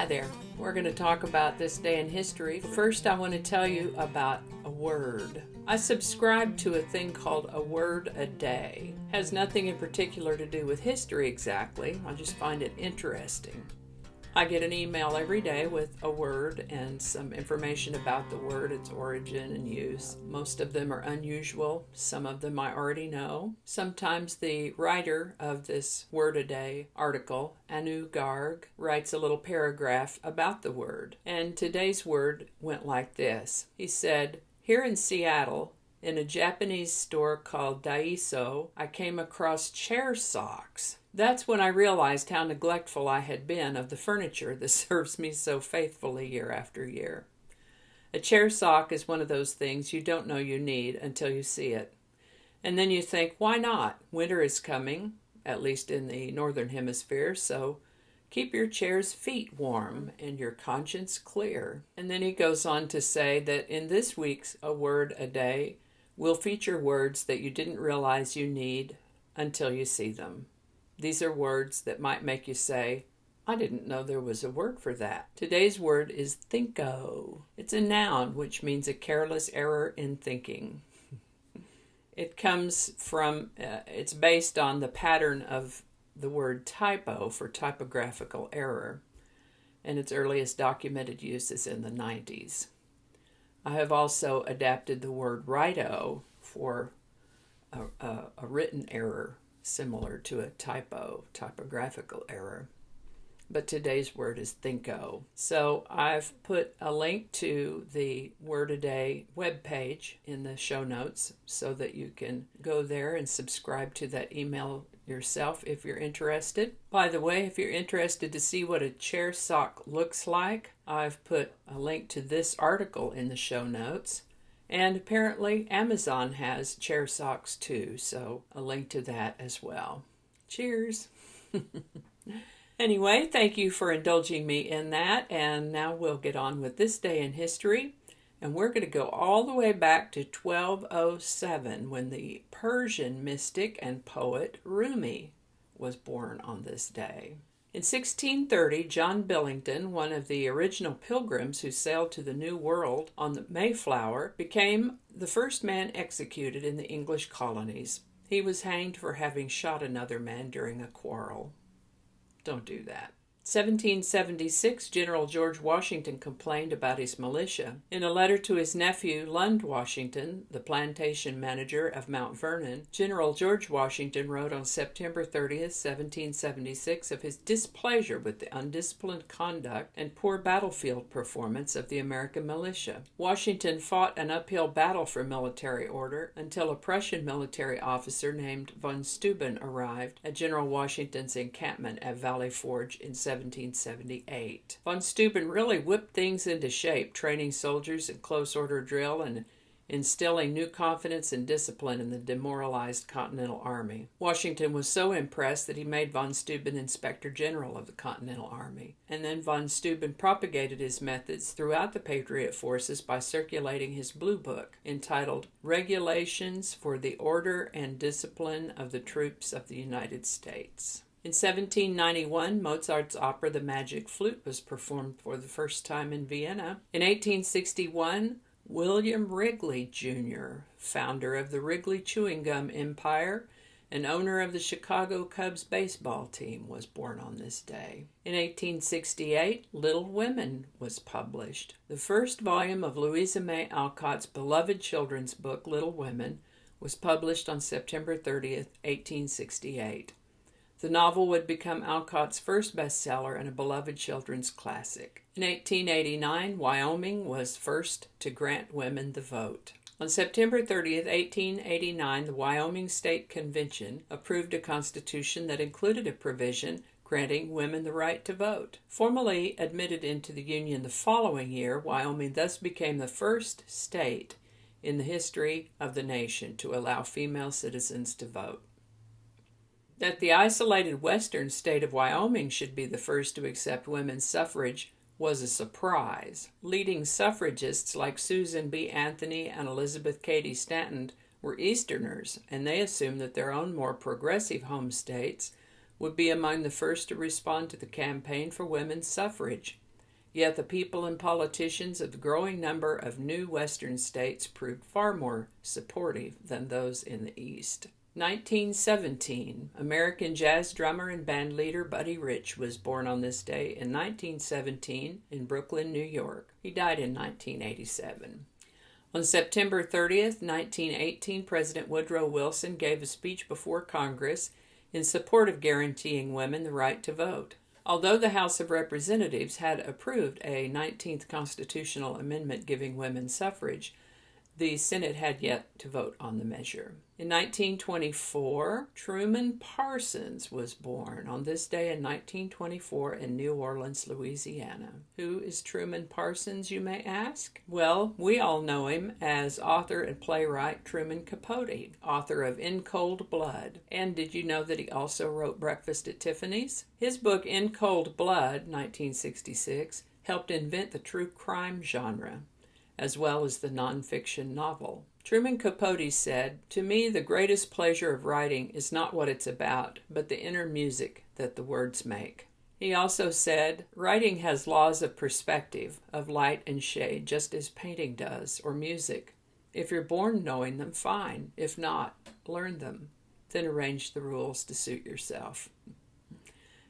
Hi there. We're going to talk about this day in history. First, I want to tell you about a word. I subscribe to a thing called A Word a Day. It has nothing in particular to do with history exactly. I just find it interesting. I get an email every day with a word and some information about the word, its origin and use. Most of them are unusual. Some of them I already know. Sometimes the writer of this Word a Day article, Anu Garg, writes a little paragraph about the word. And today's word went like this. He said, "Here in Seattle, in a Japanese store called Daiso, I came across chair socks. That's when I realized how neglectful I had been of the furniture that serves me so faithfully year after year." A chair sock is one of those things you don't know you need until you see it. And then you think, why not? Winter is coming, at least in the northern hemisphere, so keep your chair's feet warm and your conscience clear. And then he goes on to say that in this week's A Word a Day, we'll feature words that you didn't realize you need until you see them. These are words that might make you say, I didn't know there was a word for that. Today's word is thinko. It's a noun, which means a careless error in thinking. It comes from, it's based on the pattern of the word typo for typographical error, and its earliest documented use is in the 90s. I have also adapted the word rito for a written error similar to a typographical error. But today's word is thinko. So I've put a link to the Word a Day webpage in the show notes so that you can go there and subscribe to that email yourself if you're interested. By the way, if you're interested to see what a chair sock looks like, I've put a link to this article in the show notes. And apparently Amazon has chair socks too, so a link to that as well. Cheers! Anyway, thank you for indulging me in that, and now we'll get on with this day in history. And we're going to go all the way back to 1207 when the Persian mystic and poet Rumi was born on this day. In 1630, John Billington, one of the original pilgrims who sailed to the New World on the Mayflower, became the first man executed in the English colonies. He was hanged for having shot another man during a quarrel. Don't do that. 1776, General George Washington complained about his militia. In a letter to his nephew, Lund Washington, the plantation manager of Mount Vernon, General George Washington wrote on September 30th, 1776, of his displeasure with the undisciplined conduct and poor battlefield performance of the American militia. Washington fought an uphill battle for military order until a Prussian military officer named von Steuben arrived at General Washington's encampment at Valley Forge in 1778. Von Steuben really whipped things into shape, training soldiers in close order drill and instilling new confidence and discipline in the demoralized Continental Army. Washington was so impressed that he made von Steuben Inspector General of the Continental Army. And then von Steuben propagated his methods throughout the Patriot forces by circulating his blue book entitled Regulations for the Order and Discipline of the Troops of the United States. In 1791, Mozart's opera The Magic Flute was performed for the first time in Vienna. In 1861, William Wrigley, Jr., founder of the Wrigley Chewing Gum Empire and owner of the Chicago Cubs baseball team, was born on this day. In 1868, Little Women was published. The first volume of Louisa May Alcott's beloved children's book, Little Women, was published on September 30th, 1868. The novel would become Alcott's first bestseller and a beloved children's classic. In 1889, Wyoming was first to grant women the vote. On September 30th, 1889, the Wyoming State Convention approved a constitution that included a provision granting women the right to vote. Formally admitted into the Union the following year, Wyoming thus became the first state in the history of the nation to allow female citizens to vote. That the isolated western state of Wyoming should be the first to accept women's suffrage was a surprise. Leading suffragists like Susan B. Anthony and Elizabeth Cady Stanton were Easterners, and they assumed that their own more progressive home states would be among the first to respond to the campaign for women's suffrage. Yet the people and politicians of the growing number of new Western states proved far more supportive than those in the East. 1917. American jazz drummer and band leader Buddy Rich was born on this day in 1917 in Brooklyn, New York. He died in 1987. On September 30th, 1918, President Woodrow Wilson gave a speech before Congress in support of guaranteeing women the right to vote. Although the House of Representatives had approved a 19th constitutional amendment giving women suffrage, the Senate had yet to vote on the measure. In 1924, Truman Parsons was born on this day in 1924 in New Orleans, Louisiana. Who is Truman Parsons, you may ask? Well, we all know him as author and playwright Truman Capote, author of In Cold Blood. And did you know that he also wrote Breakfast at Tiffany's? His book In Cold Blood, 1966, helped invent the true crime genre, as well as the nonfiction novel. Truman Capote said, "To me, the greatest pleasure of writing is not what it's about, but the inner music that the words make." He also said, "Writing has laws of perspective, of light and shade, just as painting does, or music. If you're born knowing them, fine. If not, learn them. Then arrange the rules to suit yourself."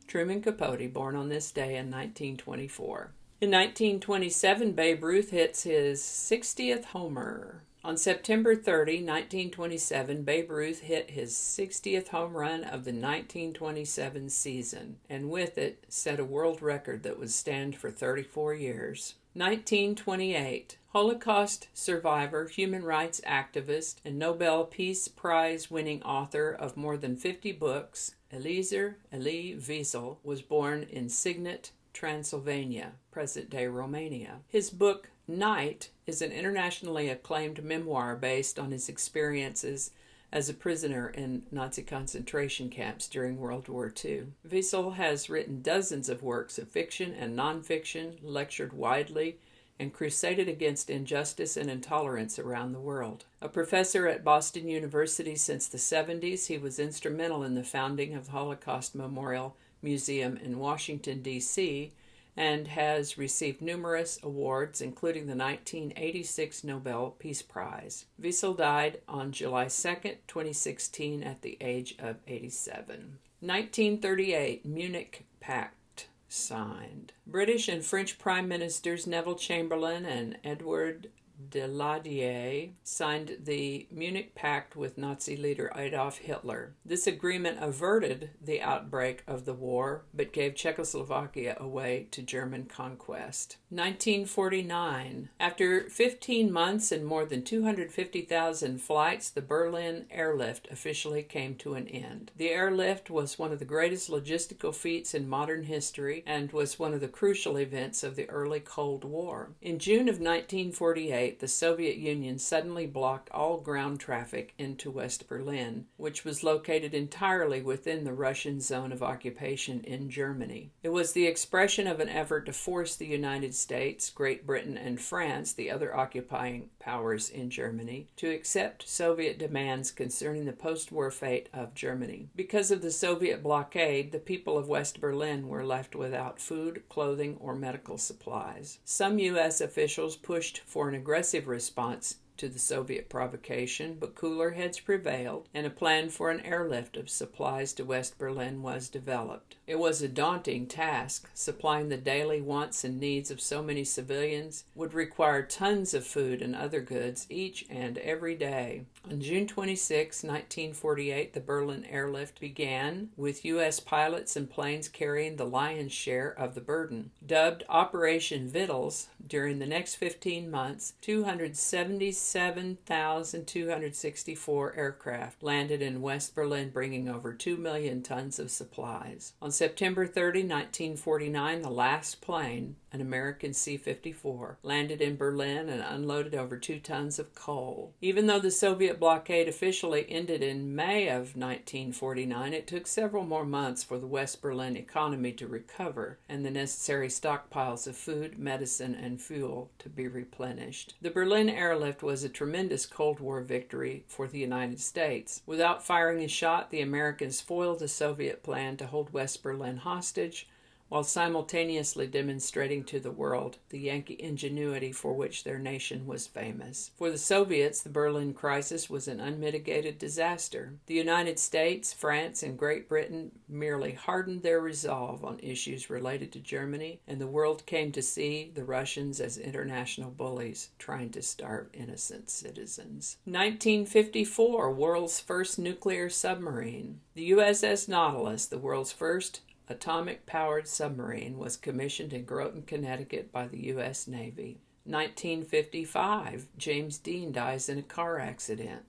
Truman Capote, born on this day in 1924. In 1927, Babe Ruth hits his 60th homer. On September 30, 1927, Babe Ruth hit his 60th home run of the 1927 season, and with it set a world record that would stand for 34 years. 1928, Holocaust survivor, human rights activist, and Nobel Peace Prize winning author of more than 50 books, Elie Wiesel, was born in Signet, Transylvania, present-day Romania. His book, Night, is an internationally acclaimed memoir based on his experiences as a prisoner in Nazi concentration camps during World War II. Wiesel has written dozens of works of fiction and nonfiction, lectured widely, and crusaded against injustice and intolerance around the world. A professor at Boston University since the 70s, he was instrumental in the founding of the Holocaust Memorial Museum in Washington, D.C., and has received numerous awards, including the 1986 Nobel Peace Prize. Wiesel died on July 2, 2016, at the age of 87. 1938, Munich Pact signed. British and French Prime Ministers Neville Chamberlain and Edward Daladier signed the Munich Pact with Nazi leader Adolf Hitler. This agreement averted the outbreak of the war, but gave Czechoslovakia away to German conquest. 1949. After 15 months and more than 250,000 flights, the Berlin Airlift officially came to an end. The airlift was one of the greatest logistical feats in modern history and was one of the crucial events of the early Cold War. In June of 1948, the Soviet Union suddenly blocked all ground traffic into West Berlin, which was located entirely within the Russian zone of occupation in Germany. It was the expression of an effort to force the United States, Great Britain, and France, the other occupying powers in Germany, to accept Soviet demands concerning the post-war fate of Germany. Because of the Soviet blockade, the people of West Berlin were left without food, clothing, or medical supplies. Some U.S. officials pushed for an aggressive response to the Soviet provocation, but cooler heads prevailed, and a plan for an airlift of supplies to West Berlin was developed. It was a daunting task. Supplying the daily wants and needs of so many civilians would require tons of food and other goods each and every day. On June 26, 1948, the Berlin airlift began, with U.S. pilots and planes carrying the lion's share of the burden. Dubbed Operation Vittles, during the next 15 months, 277,264 aircraft landed in West Berlin, bringing over 2 million tons of supplies. On September 30, 1949, the last plane, an American C-54, landed in Berlin and unloaded over 2 tons of coal. Even though the Soviet blockade officially ended in May of 1949, it took several more months for the West Berlin economy to recover and the necessary stockpiles of food, medicine, and fuel to be replenished. The Berlin airlift was a tremendous Cold War victory for the United States. Without firing a shot, the Americans foiled the Soviet plan to hold West Berlin hostage, while simultaneously demonstrating to the world the Yankee ingenuity for which their nation was famous. For the Soviets, the Berlin crisis was an unmitigated disaster. The United States, France, and Great Britain merely hardened their resolve on issues related to Germany, and the world came to see the Russians as international bullies trying to starve innocent citizens. 1954, world's first nuclear submarine. The USS Nautilus, the world's first atomic-powered submarine, was commissioned in Groton, Connecticut by the U.S. Navy. 1955, James Dean dies in a car accident.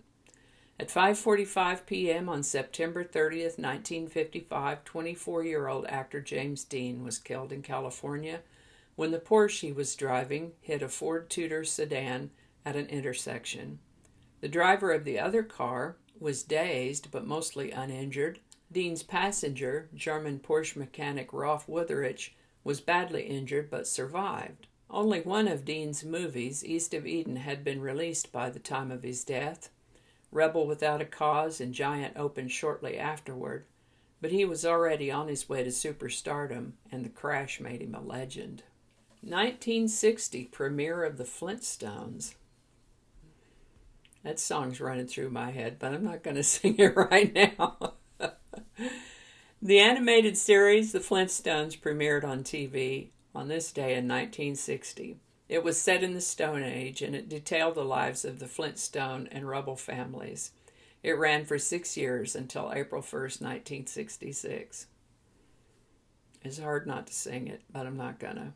At 5:45 p.m. on September 30th, 1955, 24-year-old actor James Dean was killed in California when the Porsche he was driving hit a Ford Tudor sedan at an intersection. The driver of the other car was dazed but mostly uninjured. Dean's passenger, German Porsche mechanic Rolf Wutherich, was badly injured but survived. Only one of Dean's movies, East of Eden, had been released by the time of his death. Rebel Without a Cause and Giant opened shortly afterward, but he was already on his way to superstardom, and the crash made him a legend. 1960, premiere of the Flintstones. That song's running through my head, but I'm not going to sing it right now. The animated series, The Flintstones, premiered on TV on this day in 1960. It was set in the Stone Age, and it detailed the lives of the Flintstone and Rubble families. It ran for 6 years until April 1st, 1966. It's hard not to sing it, but I'm not gonna.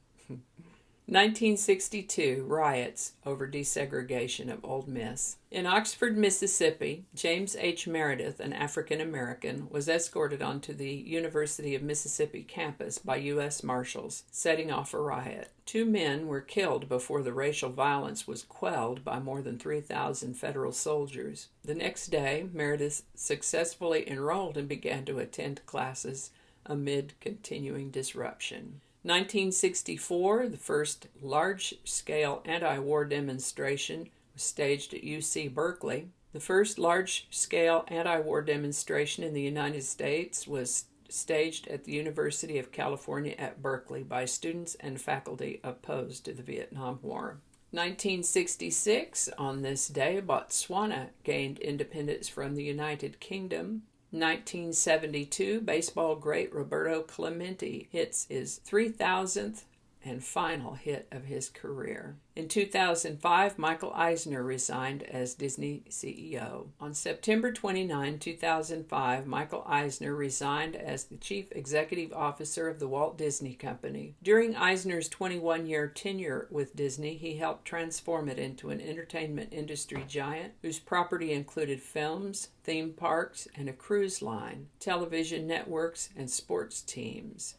1962, riots over desegregation of Ole Miss. In Oxford, Mississippi, James H. Meredith, an African-American, was escorted onto the University of Mississippi campus by U.S. Marshals, setting off a riot. 2 men were killed before the racial violence was quelled by more than 3,000 federal soldiers. The next day, Meredith successfully enrolled and began to attend classes amid continuing disruption. 1964, the first large-scale anti-war demonstration was staged at UC Berkeley. The first large-scale anti-war demonstration in the United States was staged at the University of California at Berkeley by students and faculty opposed to the Vietnam War. 1966, on this day, Botswana gained independence from the United Kingdom. 1972, baseball great Roberto Clemente hits his 3,000th and final hit of his career. In 2005, Michael Eisner resigned as Disney CEO. On September 29, 2005, Michael Eisner resigned as the Chief Executive Officer of the Walt Disney Company. During Eisner's 21-year tenure with Disney, he helped transform it into an entertainment industry giant whose property included films, theme parks, and a cruise line, television networks, and sports teams.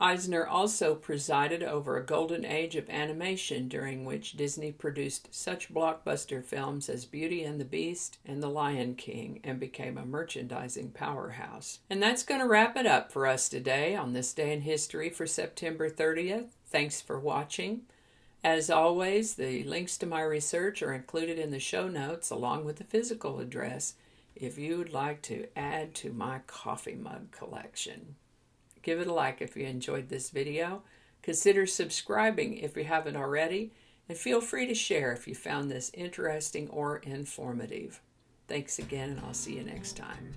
Eisner also presided over a golden age of animation during which Disney produced such blockbuster films as Beauty and the Beast and The Lion King and became a merchandising powerhouse. And that's going to wrap it up for us today on this day in history for September 30th. Thanks for watching. As always, the links to my research are included in the show notes along with the physical address if you would like to add to my coffee mug collection. Give it a like if you enjoyed this video. Consider subscribing if you haven't already, and feel free to share if you found this interesting or informative. Thanks again, and I'll see you next time.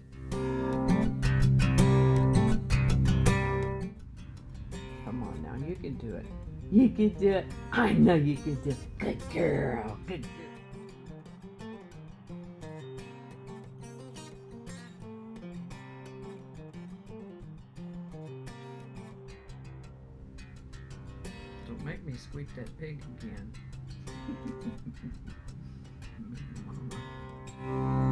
Come on now, you can do it. You can do it. I know you can do it. Good girl. Good girl. Don't make me squeak that pig again. Mama.